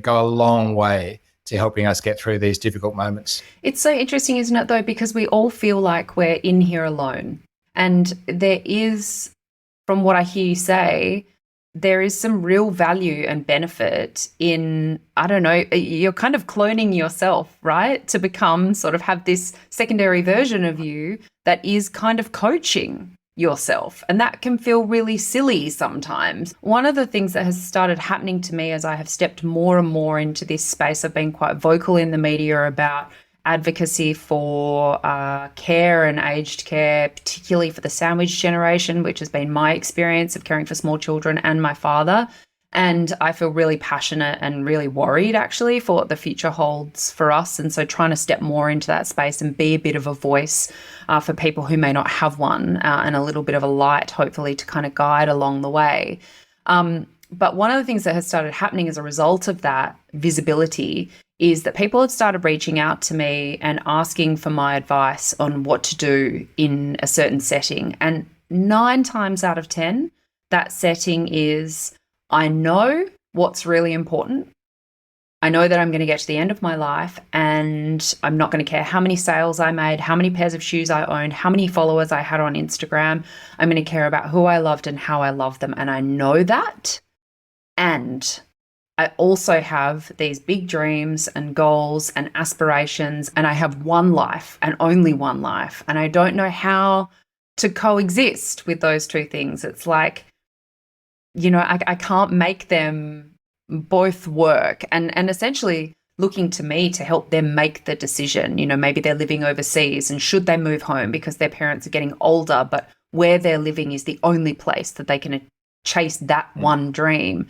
go a long way to helping us get through these difficult moments. It's so interesting, isn't it, though, because we all feel like we're in here alone. And there is, from what I hear you say, there is some real value and benefit in, you're kind of cloning yourself, right? To become have this secondary version of you that is kind of coaching yourself. And that can feel really silly sometimes. One of the things that has started happening to me as I have stepped more and more into this space, I've been quite vocal in the media about advocacy for care and aged care, particularly for the sandwich generation, which has been my experience of caring for small children and my father. And I feel really passionate and really worried, actually, for what the future holds for us. And so trying to step more into that space and be a bit of a voice for people who may not have one, and a little bit of a light, hopefully, to kind of guide along the way. But one of the things that has started happening as a result of that visibility is that people have started reaching out to me and asking for my advice on what to do in a certain setting. And 9 times out of 10, that setting is, I know what's really important. I know that I'm going to get to the end of my life and I'm not going to care how many sales I made, how many pairs of shoes I owned, how many followers I had on Instagram. I'm going to care about who I loved and how I loved them. And I know that. And I also have these big dreams and goals and aspirations, and I have one life and only one life. And I don't know how to coexist with those two things. It's like, I can't make them both work, and essentially looking to me to help them make the decision. Maybe they're living overseas and should they move home because their parents are getting older, but where they're living is the only place that they can chase that one dream.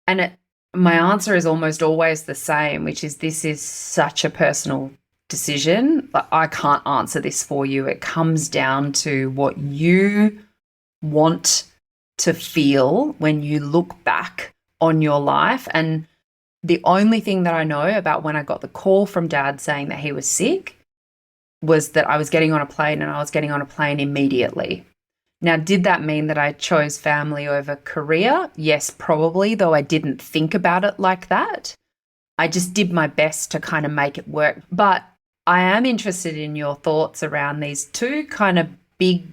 And my answer is almost always the same, which is, this is such a personal decision. I can't answer this for you. It comes down to what you want to feel when you look back on your life. And the only thing that I know about when I got the call from Dad saying that he was sick was that I was getting on a plane, and I was getting on a plane immediately. Now, did that mean that I chose family over career? Yes, probably, though I didn't think about it like that. I just did my best to kind of make it work. But I am interested in your thoughts around these two kind of big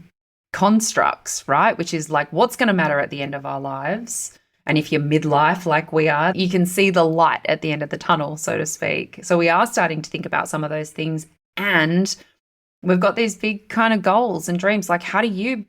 constructs, right? Which is like, what's going to matter at the end of our lives? And if you're midlife like we are, you can see the light at the end of the tunnel, so to speak. So we are starting to think about some of those things. And we've got these big kind of goals and dreams. Like, how do you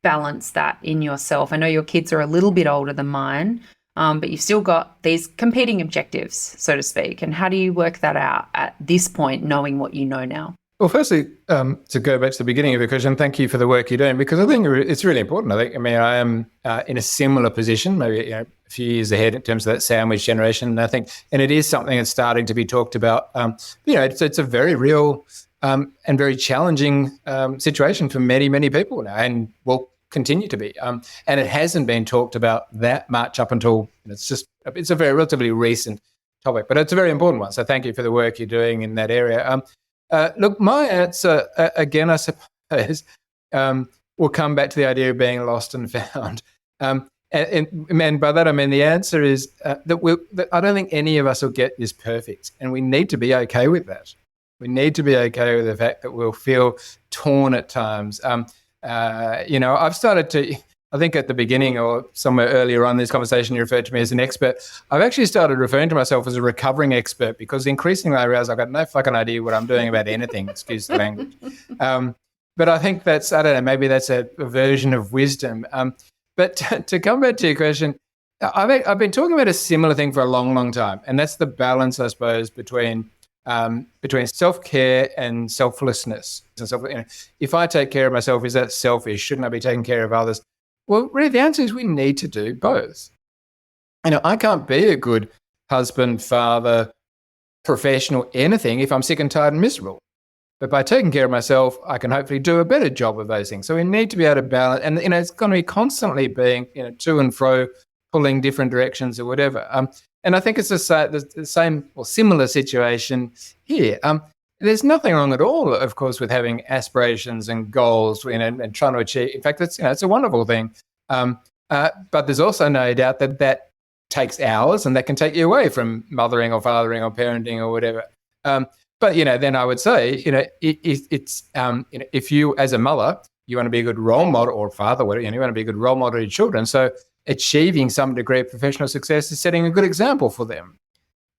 balance that in yourself? I know your kids are a little bit older than mine, but you've still got these competing objectives, so to speak. And how do you work that out at this point, knowing what you know now? Well, firstly, to go back to the beginning of your question, thank you for the work you're doing, because I think it's really important. I am in a similar position, maybe a few years ahead in terms of that sandwich generation. And I think, and it is something that's starting to be talked about. It's a very real and very challenging situation for many, many people now, and will continue to be. And it hasn't been talked about that much up until it's a very relatively recent topic, but it's a very important one. So thank you for the work you're doing in that area. Look, my answer, again, I suppose, will come back to the idea of being lost and found. And by that, I mean the answer is that I don't think any of us will get this perfect, and we need to be okay with that. We need to be okay with the fact that we'll feel torn at times. I've started to, I think at the beginning or somewhere earlier on in this conversation, you referred to me as an expert. I've actually started referring to myself as a recovering expert because increasingly I realize I've got no fucking idea what I'm doing about anything, excuse the language. But I think that's, I don't know, maybe that's a version of wisdom. But to come back to your question, I've been talking about a similar thing for a long, long time. And that's the balance, I suppose, between self-care and selflessness. If I take care of myself, is that selfish? Shouldn't I be taking care of others? Well, really, the answer is we need to do both. I can't be a good husband, father, professional, anything if I'm sick and tired and miserable. But by taking care of myself, I can hopefully do a better job of those things. So we need to be able to balance, and it's going to be constantly being to and fro, pulling different directions or whatever. And I think it's the same or similar situation here. There's nothing wrong at all, of course, with having aspirations and goals and trying to achieve. In fact, it's a wonderful thing. But there's also no doubt that takes hours and that can take you away from mothering or fathering or parenting or whatever. But then I would say, it's if you as a mother, you want to be a good role model, or father, whatever, you want to be a good role model to your children. So achieving some degree of professional success is setting a good example for them.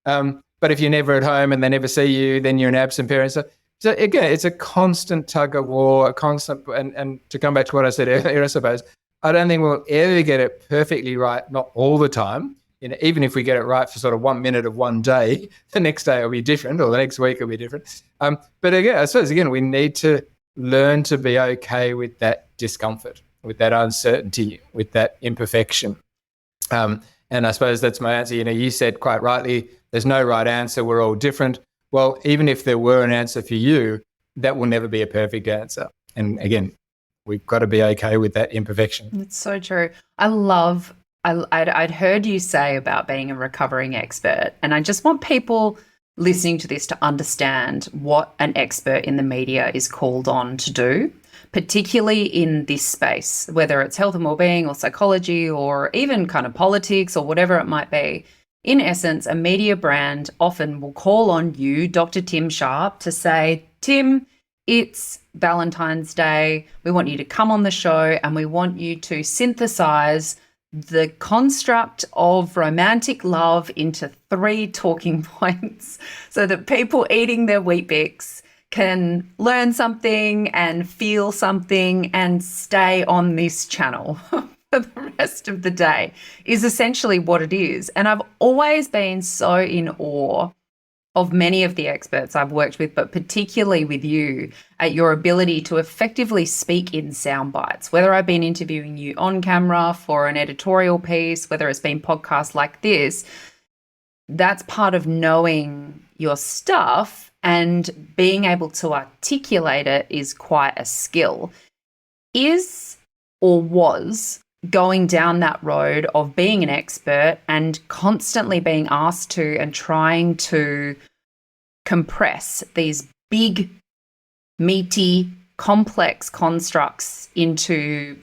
But if you're never at home and they never see you, then you're an absent parent. So again, it's a constant tug of war, a constant. And to come back to what I said earlier, I suppose, I don't think we'll ever get it perfectly right, not all the time. Even if we get it right for sort of 1 minute of one day, the next day will be different, or the next week will be different. But again, I suppose, we need to learn to be okay with that discomfort, with that uncertainty, with that imperfection. And I suppose that's my answer. You said quite rightly, there's no right answer. We're all different. Well, even if there were an answer for you, that will never be a perfect answer. And again, we've got to be okay with that imperfection. It's so true. I'd heard you say about being a recovering expert, and I just want people listening to this to understand what an expert in the media is called on to do, particularly in this space, whether it's health and wellbeing or psychology or even kind of politics or whatever it might be. In essence, a media brand often will call on you, Dr. Tim Sharp, to say, Tim, it's Valentine's Day. We want you to come on the show and we want you to synthesize the construct of romantic love into 3 talking points so that people eating their Weet-Bix can learn something and feel something and stay on this channel for the rest of the day, is essentially what it is. And I've always been so in awe of many of the experts I've worked with, but particularly with you, at your ability to effectively speak in sound bites, whether I've been interviewing you on camera for an editorial piece, whether it's been podcasts like this. That's part of knowing your stuff, and being able to articulate it is quite a skill. Is or was going down that road of being an expert and constantly being asked to and trying to compress these big, meaty, complex constructs into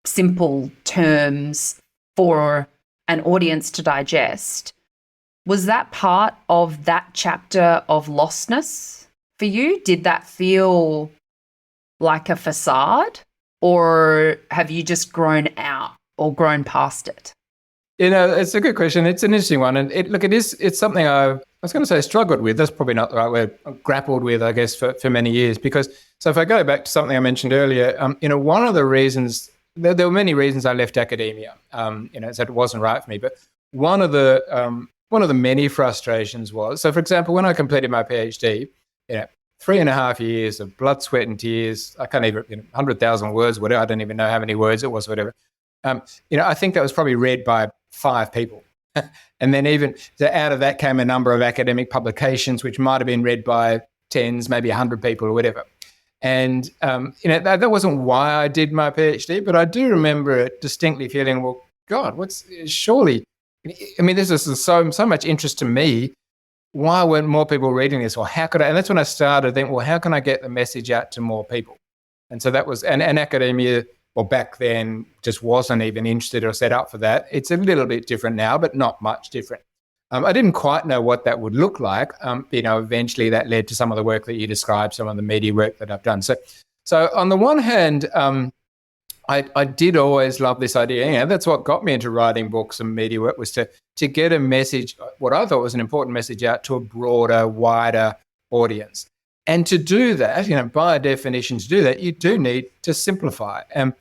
simple terms for an audience to digest. Was that part of that chapter of lostness for you? Did that feel like a facade? Or have you just grown out or grown past it? It's a good question. It's an interesting one. And it's something I was going to say struggled with. That's probably not the right word. Grappled with, I guess, for many years. Because, so if I go back to something I mentioned earlier, one of the reasons, there were many reasons I left academia, so it wasn't right for me. But one of the many frustrations was, so for example, when I completed my PhD, 3.5 years of blood, sweat, and tears. I can't even, 100,000 words, whatever. I don't even know how many words it was, whatever. I think that was probably read by 5 people. And then even out of that came a number of academic publications, which might have been read by tens, maybe 100 people or whatever. And, that wasn't why I did my PhD, but I do remember distinctly feeling, well, God, this is so much interest to me. Why weren't more people reading this? Or how could I? And that's when I started thinking, well, how can I get the message out to more people? And so that was, and academia, well, back then just wasn't even interested or set up for that. It's a little bit different now, but not much different. I didn't quite know what that would look like. Eventually that led to some of the work that you described, some of the media work that I've done. So on the one hand, I did always love this idea. That's what got me into writing books and media work, was to get a message, what I thought was an important message, out to a broader, wider audience. And to do that, by definition, to do that, you do need to simplify. And,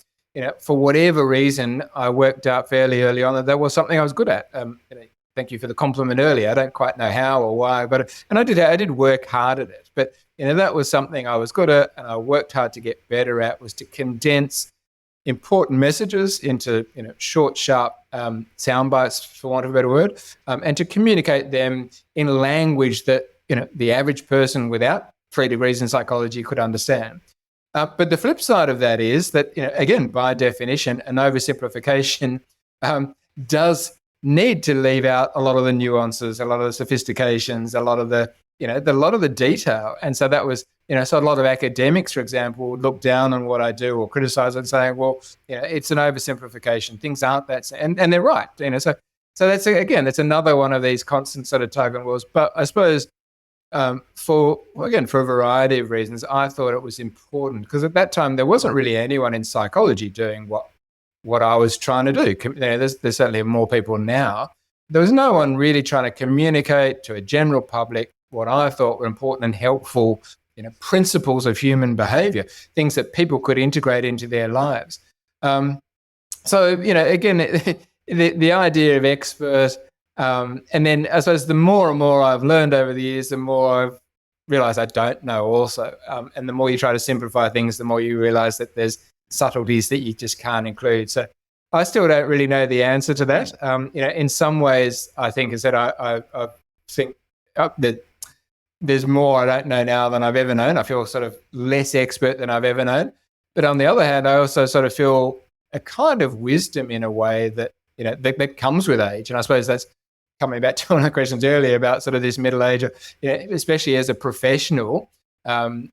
for whatever reason, I worked out fairly early on that was something I was good at. Thank you for the compliment earlier. I don't quite know how or why, and I did work hard at it. But, that was something I was good at, and I worked hard to get better at, was to condense important messages into short, sharp sound bites, for want of a better word, and to communicate them in language that the average person without 3 degrees in psychology could understand. But the flip side of that is that, again, by definition, an oversimplification does need to leave out a lot of the nuances, a lot of the sophistications, a lot of the detail. And so that was, so a lot of academics, for example, would look down on what I do or criticize it, saying, well, it's an oversimplification. Things aren't that, and they're right. So that's, again, that's another one of these constant sort of tug and wars. But I suppose for a variety of reasons, I thought it was important, because at that time there wasn't really anyone in psychology doing what I was trying to do. There's certainly more people now. There was no one really trying to communicate to a general public what I thought were important and helpful, principles of human behavior, things that people could integrate into their lives. So, again, the idea of expert, and then I suppose the more and more I've learned over the years, the more I've realized I don't know also. And the more you try to simplify things, the more you realize that there's subtleties that you just can't include. So I still don't really know the answer to that. In some ways, I think is that I think that there's more I don't know now than I've ever known. I feel sort of less expert than I've ever known. But on the other hand, I also sort of feel a kind of wisdom in a way that, that comes with age. And I suppose that's coming back to one of the questions earlier about sort of this middle age, especially as a professional, I'm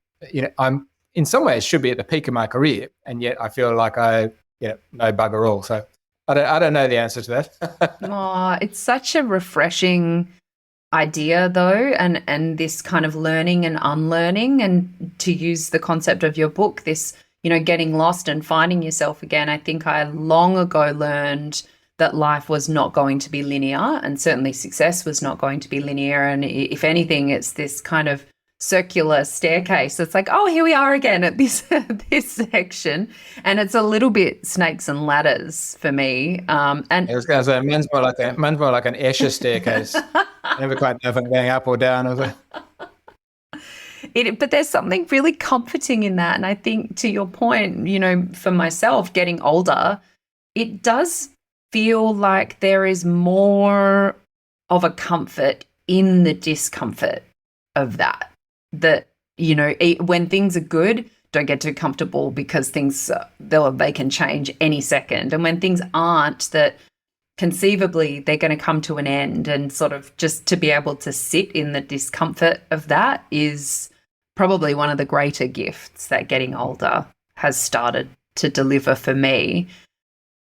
in some ways should be at the peak of my career. And yet I feel like I, know bugger all. So I don't know the answer to that. Oh, it's such a refreshing idea though, and this kind of learning and unlearning, and to use the concept of your book, this, getting lost and finding yourself again. I think I long ago learned that life was not going to be linear, and certainly success was not going to be linear. And if anything, it's this kind of circular staircase. It's like, oh, here we are again at this section, and it's a little bit snakes and ladders for me. And I was going to say, mine's more like an Escher staircase. I never quite know if I'm going up or down. But there's something really comforting in that, and I think to your point, for myself, getting older, it does feel like there is more of a comfort in the discomfort of that. That, when things are good, don't get too comfortable, because things, they can change any second. And when things aren't, that conceivably they're going to come to an end, and sort of just to be able to sit in the discomfort of that is probably one of the greater gifts that getting older has started to deliver for me.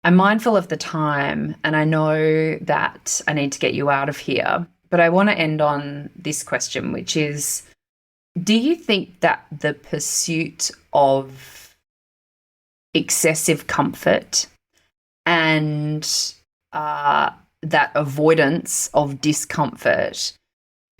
I'm mindful of the time, and I know that I need to get you out of here, but I want to end on this question, which is, do you think that the pursuit of excessive comfort and that avoidance of discomfort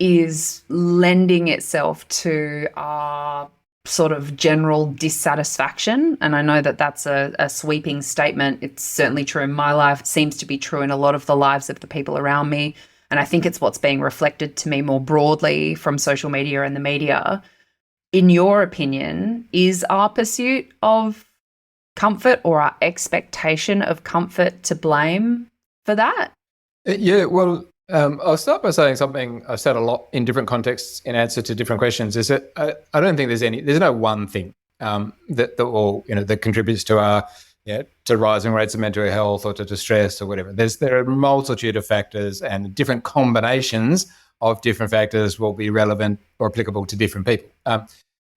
is lending itself to our sort of general dissatisfaction? And I know that that's a sweeping statement. It's certainly true in my life. It seems to be true in a lot of the lives of the people around me. And I think it's what's being reflected to me more broadly from social media and the media. In your opinion, is our pursuit of comfort or our expectation of comfort to blame for that? Yeah, well, I'll start by saying something I've said a lot in different contexts in answer to different questions, is that I don't think there's no one thing that contributes to our to rising rates of mental health or to distress or whatever. There are a multitude of factors, and different combinations of different factors will be relevant or applicable to different people.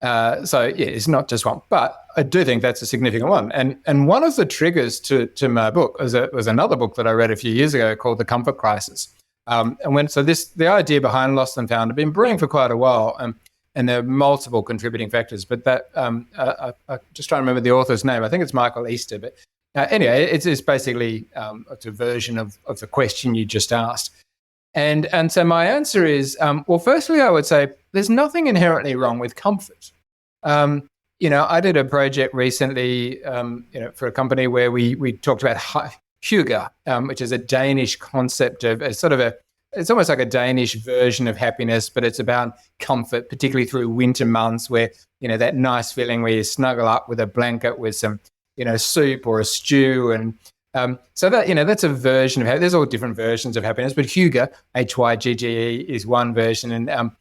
It's not just one, but I do think that's a significant one. And one of the triggers to my book was another book that I read a few years ago called The Comfort Crisis. The idea behind Lost and Found had been brewing for quite a while. And there are multiple contributing factors. But that I'm just trying to remember the author's name. I think it's Michael Easter. But anyway, it's basically it's a version of the question you just asked. And so my answer is, well, firstly, I would say there's nothing inherently wrong with comfort. I did a project recently, for a company where we talked about hygge, which is a Danish concept of it's almost like a Danish version of happiness, but it's about comfort, particularly through winter months where, that nice feeling where you snuggle up with a blanket with some, soup or a stew. And so that, that's a version of happiness. There's all different versions of happiness, but hygge, Hygge, is one version. And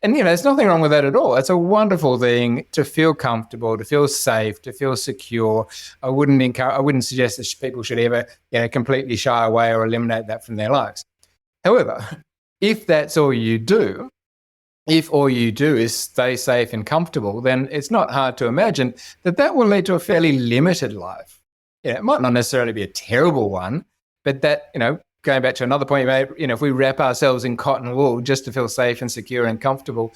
there's nothing wrong with that at all. It's a wonderful thing to feel comfortable, to feel safe, to feel secure. I wouldn't suggest that people should ever, completely shy away or eliminate that from their lives. However, if that's all you do, if all you do is stay safe and comfortable, then it's not hard to imagine that will lead to a fairly limited life. It might not necessarily be a terrible one, but that, going back to another point you made, if we wrap ourselves in cotton wool just to feel safe and secure and comfortable,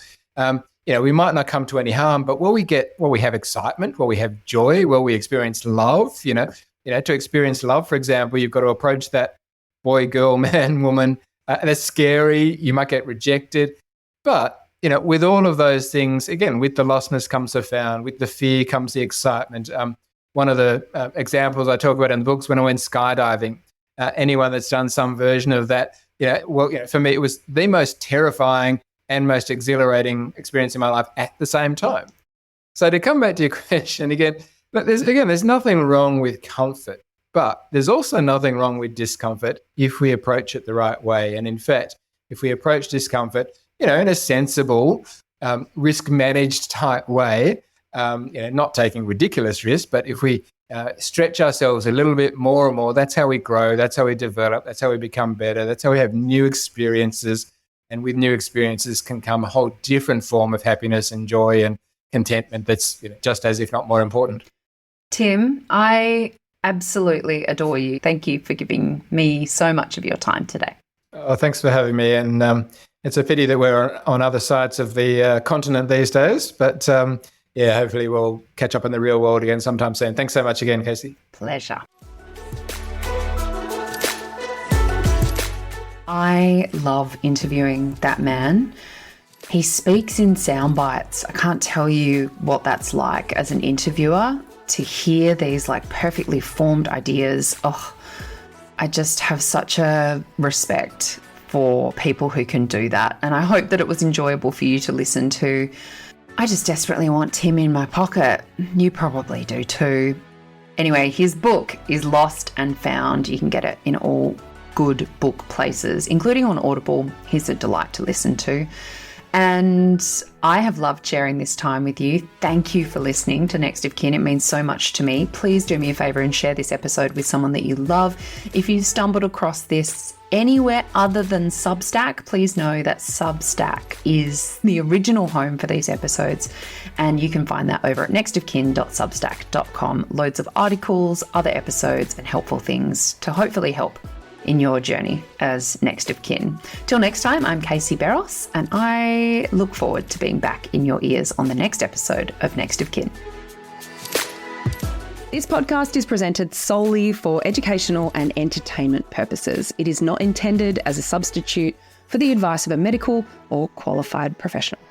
we might not come to any harm, but will we have excitement? Will we have joy? Will we experience love? To experience love, for example, you've got to approach that boy, girl, man, woman, and it's scary. You might get rejected. But, with all of those things, again, with the lostness comes the found, with the fear comes the excitement. One of the examples I talk about in the books when I went skydiving, anyone that's done some version of that, for me, it was the most terrifying and most exhilarating experience in my life at the same time. So to come back to your question again, there's nothing wrong with comfort. But there's also nothing wrong with discomfort if we approach it the right way. And in fact, if we approach discomfort, in a sensible, risk-managed type way, not taking ridiculous risks, but if we stretch ourselves a little bit more and more, that's how we grow, that's how we develop, that's how we become better, that's how we have new experiences. And with new experiences can come a whole different form of happiness and joy and contentment that's just as, if not more important. Tim, I absolutely adore you. Thank you for giving me so much of your time today. Oh, thanks for having me. And it's a pity that we're on other sides of the continent these days. But hopefully we'll catch up in the real world again sometime soon. Thanks so much again, Casey. Pleasure. I love interviewing that man. He speaks in sound bites. I can't tell you what that's like as an interviewer. To hear these perfectly formed ideas, I just have such a respect for people who can do that. And I hope that it was enjoyable for you to listen to. I just desperately want Tim in my pocket. You probably do too. Anyway, his book is Lost and Found. You can get it in all good book places, including on Audible. He's a delight to listen to. And I have loved sharing this time with you. Thank you for listening to Next of Kin. It means so much to me. Please do me a favour and share this episode with someone that you love. If you've stumbled across this anywhere other than Substack, please know that Substack is the original home for these episodes. And you can find that over at nextofkin.substack.com. Loads of articles, other episodes, and helpful things to hopefully help in your journey as Next of Kin. Till next time, I'm Casey Barros, and I look forward to being back in your ears on the next episode of Next of Kin. This podcast is presented solely for educational and entertainment purposes. It is not intended as a substitute for the advice of a medical or qualified professional.